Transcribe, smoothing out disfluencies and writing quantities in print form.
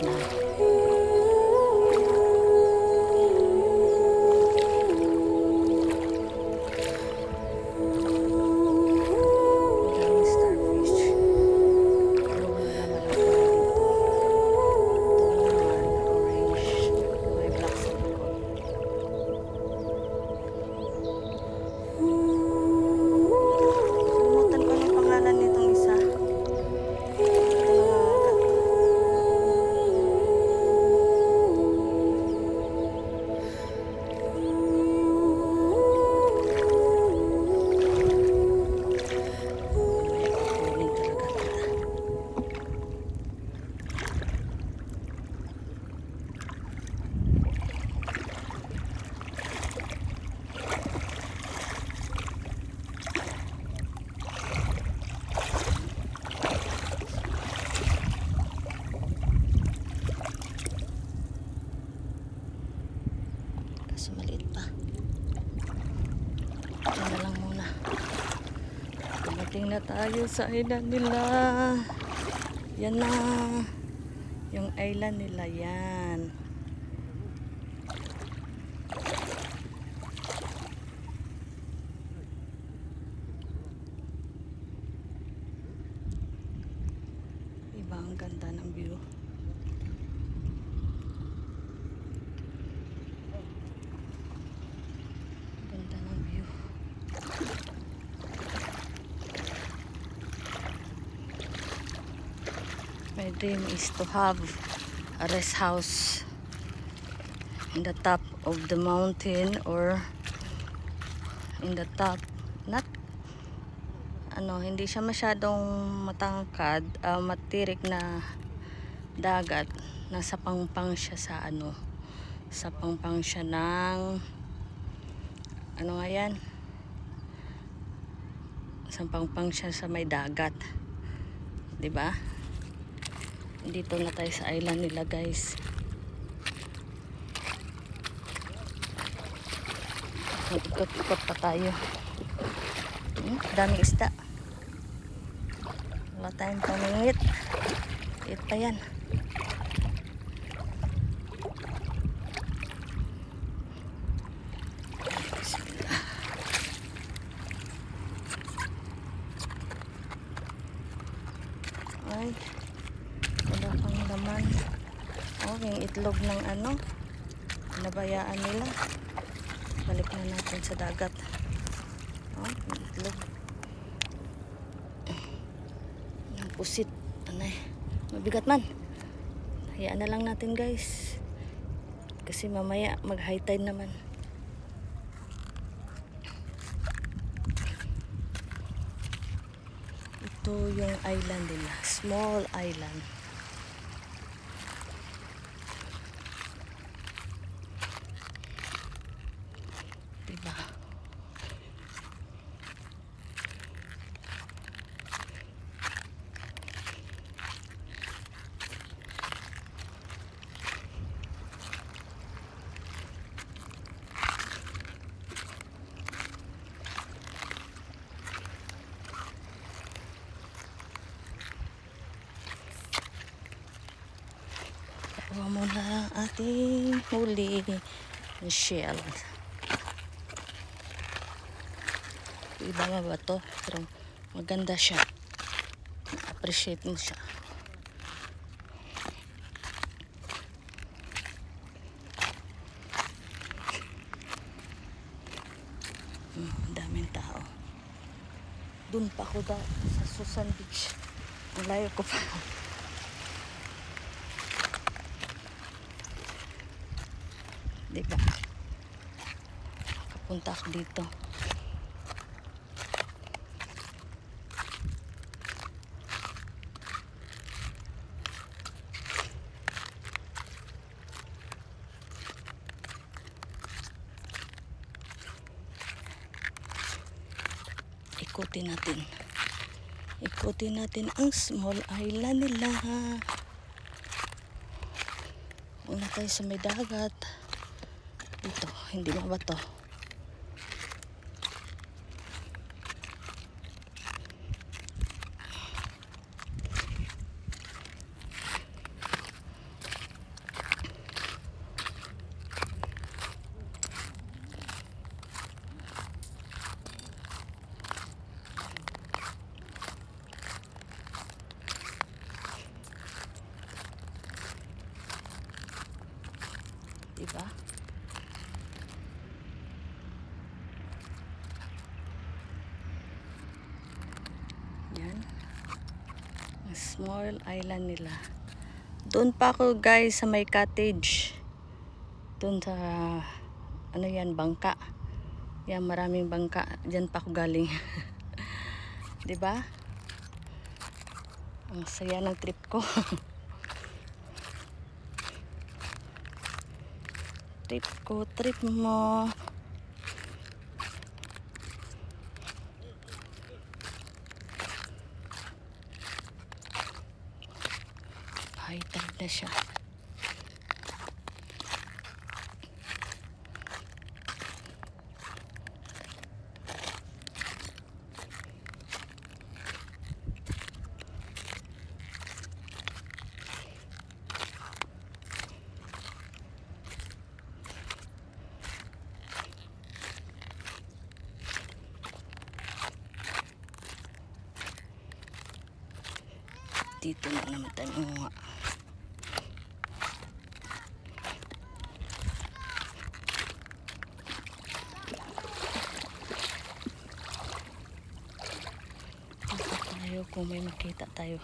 na. Maliit pa. Ito na lang muna. Dumating na tayo sa island nila. Yan na. Yung island nila yan. Iba ang ganda ng view. My dream is to have a rest house in the top of the mountain, or in the top, not hindi siya masyadong matangkad, matirik na dagat. Nasa pangpang siya sa sa pangpang siya ng nga yan, sa pangpang siya sa may dagat, 'di ba? Dito na tayo sa island nila, guys. Ikot-ikot pa tayo. Daming isda. Wala tayong pamingit. Liit pa yan. Ay, wala pang laman. Oh, yung itlog ng nabayaan nila. Balik na natin sa dagat. Oh, yung itlog. Yung pusit. Mabigat man. Hayaan na lang natin, guys. Kasi mamaya mag-high tide naman. Ito yung island nila. Small island. Diba? Kuha muna ating huli shell. Iba nga ba to? Pero maganda siya. Na-appreciate mo siya. Daming tao. Doon pa ako sa Susan Beach. Ang layo ko pa. Diba? Kapunta ako dito. Ikutin natin. Ikutin natin ang small island nila. Una tayo sa may dagat. Dito, hindi mabato. Diba? Yan. Ang small island nila. Doon pa ako guys sa may cottage. Doon sa ano yan, bangka. Yan, maraming bangka. Diyan pa ako galing. 'Di ba? Ang saya ng trip ko. Trip ko, trip mo. High tide na siya. Dito na naman tayo mga. Dito tayo kung may makita tayo.